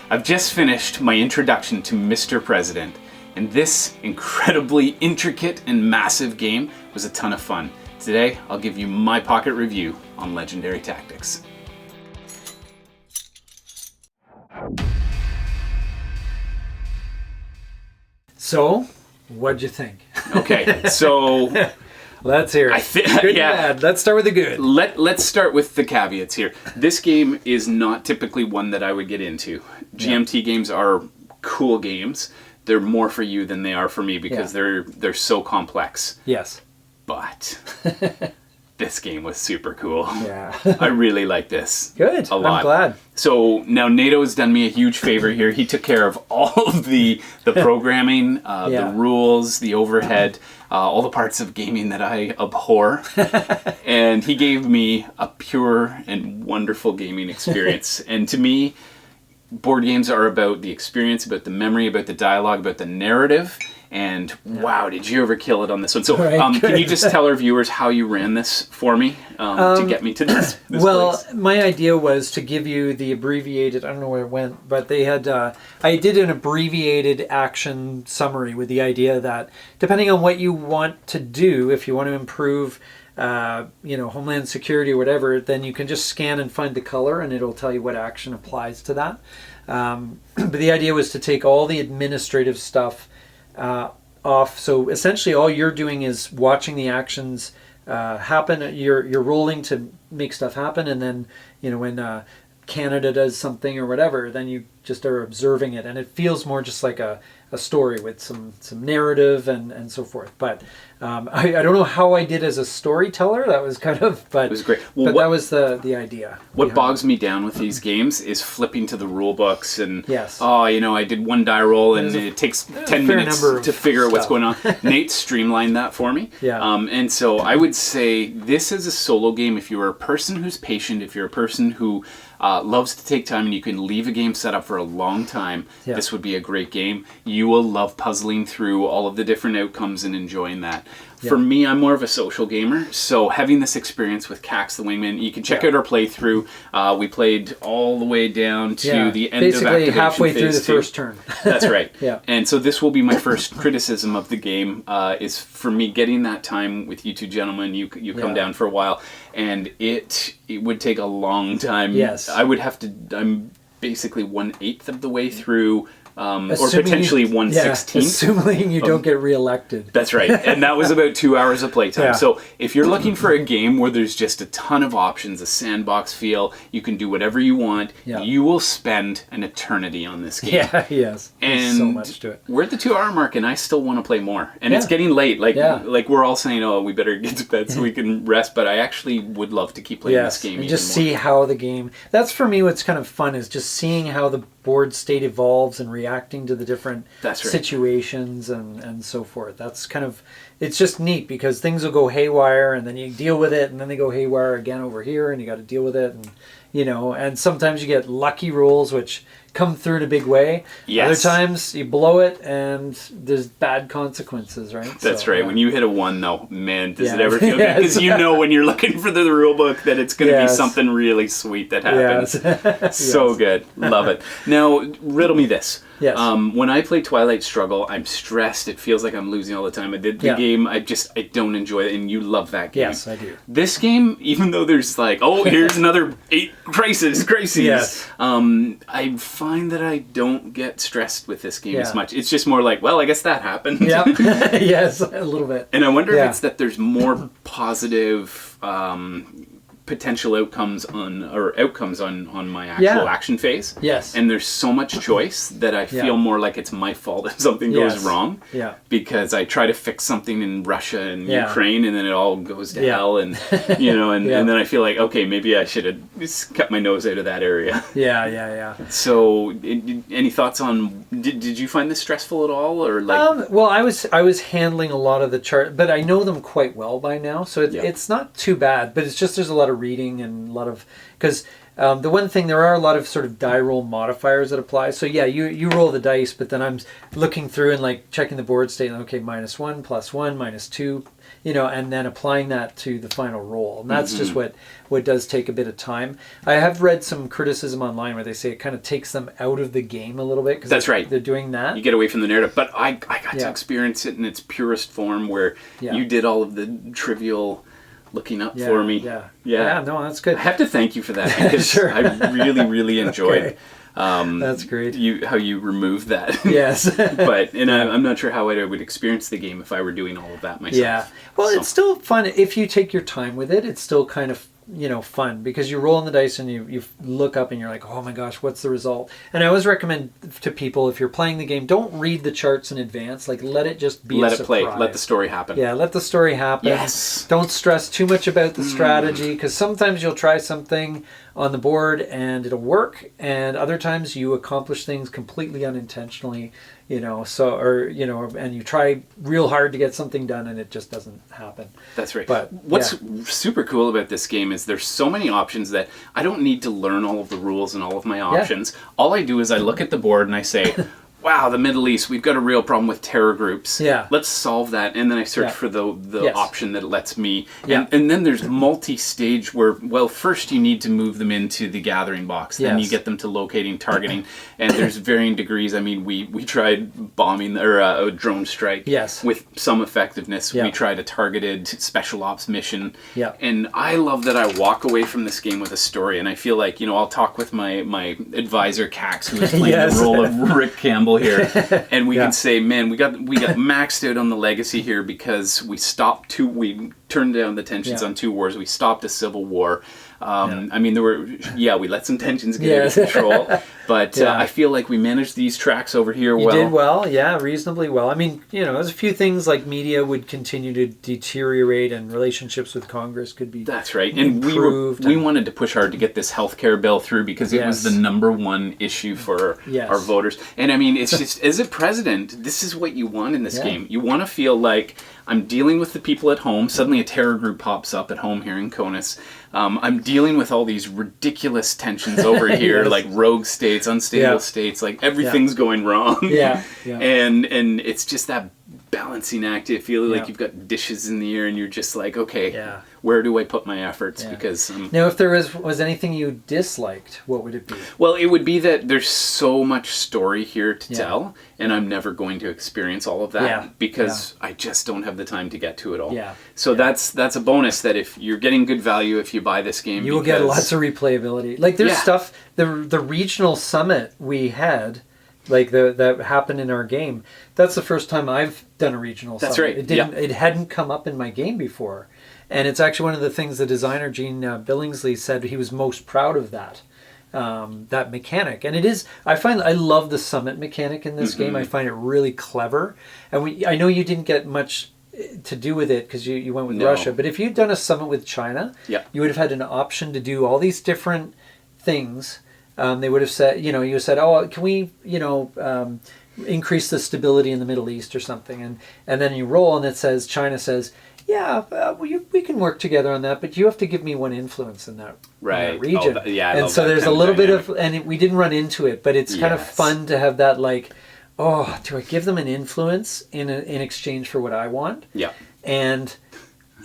I've just finished my introduction to Mr. President, and this incredibly intricate and massive game was a ton of fun. Today, I'll give you my pocket review on Legendary Tactics. So, what'd you think? Okay, so Let's hear it. Good and bad. Let's start with the good. Let's start with the caveats here. This game is not typically one that I would get into. GMT games are cool games. They're more for you than they are for me because they're so complex. Yes. But this game was super cool. Yeah. I really like this. Good. A lot. I'm glad. So now NATO has done me a huge favor here. He took care of all of the programming, the rules, the overhead, all the parts of gaming that I abhor. And he gave me a pure and wonderful gaming experience. And to me, board games are about the experience, about the memory, about the dialogue, about the narrative. And wow, did you ever kill it on this one? So can you just tell our viewers how you ran this for me to get me to this place? My idea was to give you the abbreviated, I don't know where it went, but they had, I did an abbreviated action summary with the idea that depending on what you want to do, if you want to improve Homeland Security or whatever, then you can just scan and find the color and it'll tell you what action applies to that. But the idea was to take all the administrative stuff off. So essentially all you're doing is watching the actions happen. You're rolling to make stuff happen, and then when Canada does something or whatever, then you just are observing it, and it feels more just like a story with some narrative and so forth. But I don't know how I did as a storyteller. That was kind of, but it was great. Well, that was the idea. What bogs me down with these games is flipping to the rule books and yes. I did one die roll and it takes 10 minutes to figure out what's going on. Nate streamlined that for me. Yeah. And so I would say this is a solo game. If you're a person who's patient, if you're a person who loves to take time and you can leave a game set up for a long time, this would be a great game. You will love puzzling through all of the different outcomes and enjoying that. For me, I'm more of a social gamer, so having this experience with Cax the Wingman, you can check out our playthrough. We played all the way down to the end of activation basically halfway through the first turn. That's right. And so this will be my first criticism of the game, is for me getting that time with you two gentlemen. You come down for a while, and it would take a long time. Yes. I'm basically 1/8 of the way through. Or potentially 1/16. Assuming you don't get reelected. That's right. And that was about 2 hours of playtime. So if you're looking for a game where there's just a ton of options, a sandbox feel, you can do whatever you want, you will spend an eternity on this game. Yes. And there's so much to it. We're at the 2 hour mark and I still want to play more. And it's getting late. Like we're all saying, oh, we better get to bed so we can rest. But I actually would love to keep playing this game and just see how the game... That's for me what's kind of fun, is just seeing how the board state evolves and reacting to the different situations and so forth. That's kind of, it's just neat because things will go haywire and then you deal with it and then they go haywire again over here and you got to deal with it, and and sometimes you get lucky rolls which come through in a big way. Other times you blow it and there's bad consequences, right? That's right. When you hit a 1 though, man, does it ever feel good? Because when you're looking for the rule book that it's going to be something really sweet that happens. So good. Love it. Now, riddle me this. Yes. When I play Twilight Struggle, I'm stressed. It feels like I'm losing all the time. I did the game. I don't enjoy it, and you love that game. Yes, I do. This game, even though there's like, here's another 8 crises. Yes. I find that I don't get stressed with this game as much. It's just more like, well, I guess that happened. Yes, a little bit. And I wonder if it's that there's more positive potential outcomes on my actual action phase. Yes. And there's so much choice that I feel more like it's my fault if something goes wrong. Yeah. Because I try to fix something in Russia and Ukraine and then it all goes to hell and and then I feel like, okay, maybe I should have just cut my nose out of that area. Yeah. So any thoughts on did you find this stressful at all, or like well, I was handling a lot of the chart, but I know them quite well by now, so it's not too bad, but it's just there's a lot of reading and a lot of, because The one thing, there are a lot of sort of die roll modifiers that apply. So yeah, you roll the dice, but then I'm looking through and like checking the board state. Okay, -1, +1, -2, and then applying that to the final roll. And that's just what does take a bit of time. I have read some criticism online where they say it kind of takes them out of the game a little bit. That's right. They're doing that. You get away from the narrative. But I got to experience it in its purest form where you did all of the trivial looking up for me. Yeah, no, that's good. I have to thank you for that because Sure. I really enjoyed that's great. how you removed that. Yes. But I'm not sure how I would experience the game if I were doing all of that myself. Yeah. Well, it's still fun if you take your time with it. It's still kind of fun because you roll on the dice and you look up and you're like, oh my gosh, what's the result? And I always recommend to people, if you're playing the game, don't read the charts in advance. Like, let it just be a surprise. Let it play. Let the story happen. Yeah, let the story happen. Yes. Don't stress too much about the strategy because sometimes you'll try something on the board and it'll work, and other times you accomplish things completely unintentionally, and you try real hard to get something done and it just doesn't happen. That's right. But what's super cool about this game is there's so many options that I don't need to learn all of the rules and all of my options. All I do is I look at the board and I say, wow, the Middle East, we've got a real problem with terror groups. Yeah. Let's solve that. And then I search for the option that lets me. Yeah. And then there's multi-stage where, first you need to move them into the gathering box. Then you get them to locating, targeting. And there's varying degrees. I mean, we tried bombing or a drone strike with some effectiveness. Yeah. We tried a targeted special ops mission. Yeah. And I love that I walk away from this game with a story. And I feel like, I'll talk with my advisor, Cax, who is playing the role of Rick Campbell here, and we can say, man, we got maxed out on the legacy here because we turned down the tensions on 2 wars. We stopped a civil war. I mean, we let some tensions get out of control, but I feel like we managed these tracks over here well. You did well, reasonably well. I mean, there's a few things like media would continue to deteriorate and relationships with Congress could be That's right. And improved. we wanted to push hard to get this healthcare bill through because it was the #1 issue for our voters. And I mean, it's just, as a president, this is what you want in this game. You want to feel like I'm dealing with the people at home. Suddenly a terror group pops up at home here in Conus. I'm dealing with all these ridiculous tensions over here, like rogue states, unstable states, like everything's going wrong. And it's just that balancing act. You feel like you've got dishes in the air and you're just like, okay, where do I put my efforts? Because now, if there was anything you disliked, what would it be? Well, it would be that there's so much story here to tell, and I'm never going to experience all of that because I just don't have the time to get to it all. So that's a bonus, that if you're getting good value if you buy this game, you will get lots of replayability. Like there's stuff, the regional summit we had, like that happened in our game. That's the first time I've done a regional summit. That's right. It hadn't come up in my game before. And it's actually one of the things the designer, Gene Billingsley, said he was most proud of that mechanic. And it is, I love the summit mechanic in this game. I find it really clever. And I know you didn't get much to do with it because you went with Russia, but if you'd done a summit with China, you would have had an option to do all these different things. They would have said, you said, oh, can we, increase the stability in the Middle East or something. And then you roll and China says, we can work together on that, but you have to give me one influence in that, in that region. And so there's a little bit of, and we didn't run into it, but it's kind of fun to have that, like, oh, do I give them an influence in exchange for what I want? Yeah. And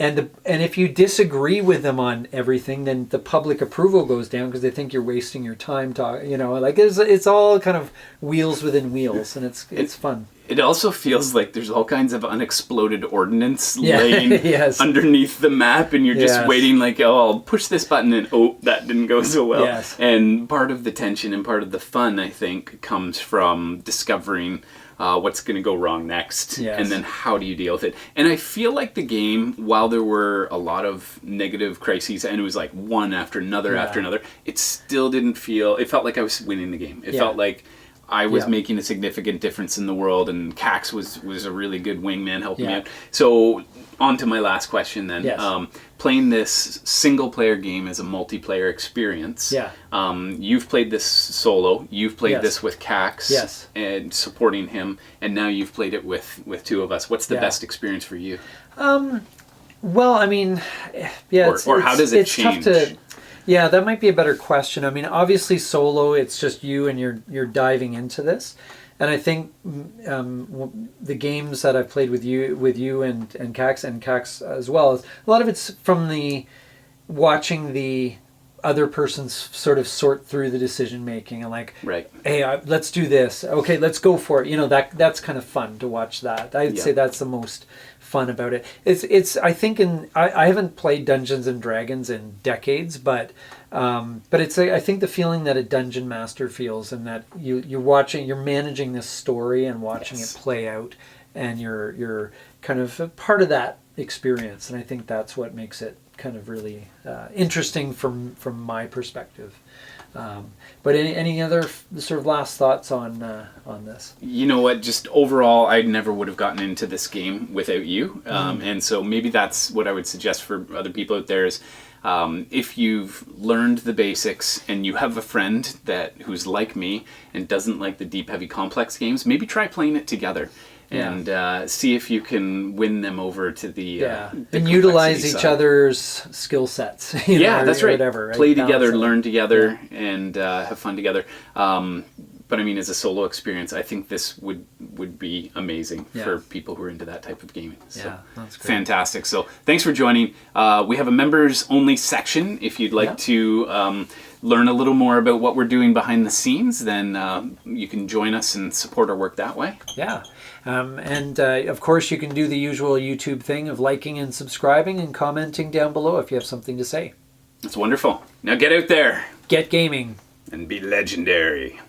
if you disagree with them on everything, then the public approval goes down because they think you're wasting your time talking. Like it's all kind of wheels within wheels, and it's fun. It also feels like there's all kinds of unexploded ordnance laying underneath the map, and you're just waiting like, oh, I'll push this button, and oh, that didn't go so well. And part of the tension and part of the fun, I think, comes from discovering what's going to go wrong next, and then how do you deal with it. And I feel like the game, while there were a lot of negative crises, and it was like one after another after another, it still didn't feel, it felt like I was winning the game. It felt like I was making a significant difference in the world, and Cax was a really good wingman helping me out. So on to my last question then. Playing this single-player game as a multiplayer experience. You've played this solo. You've played this with Cax and supporting him, and now you've played it with two of us. What's the best experience for you? Well, I mean, or how does it change? Yeah, that might be a better question. I mean, obviously solo, it's just you and you're diving into this. And I think the games that I've played with you and Cax as well, a lot of it's from the watching the other person's sort of sort through the decision making and like, right. Hey, let's do this. Okay, let's go for it. You know, that's kind of fun to watch that. I'd say that's the most fun about it. It's I think I haven't played Dungeons and Dragons in decades, but it's I think the feeling that a dungeon master feels, and that you're managing this story and watching it play out, and you're kind of a part of that experience, and I think that's what makes it kind of really interesting from my perspective. But any other sort of last thoughts on this? You know what? Just overall, I never would have gotten into this game without you, and so maybe that's what I would suggest for other people out there is, if you've learned the basics and you have a friend who's like me and doesn't like the deep, heavy, complex games, maybe try playing it together. And see if you can win them over to the and utilize each other's skill sets. That's right. Whatever, right? Play together, learn together, and have fun together. But I mean, as a solo experience, I think this would be amazing for people who are into that type of gaming. So, that's great. Fantastic. So thanks for joining. We have a members only section. If you'd like to learn a little more about what we're doing behind the scenes, then you can join us and support our work that way. Yeah. And of course, you can do the usual YouTube thing of liking and subscribing and commenting down below if you have something to say. That's wonderful. Now get out there. Get gaming. And be legendary.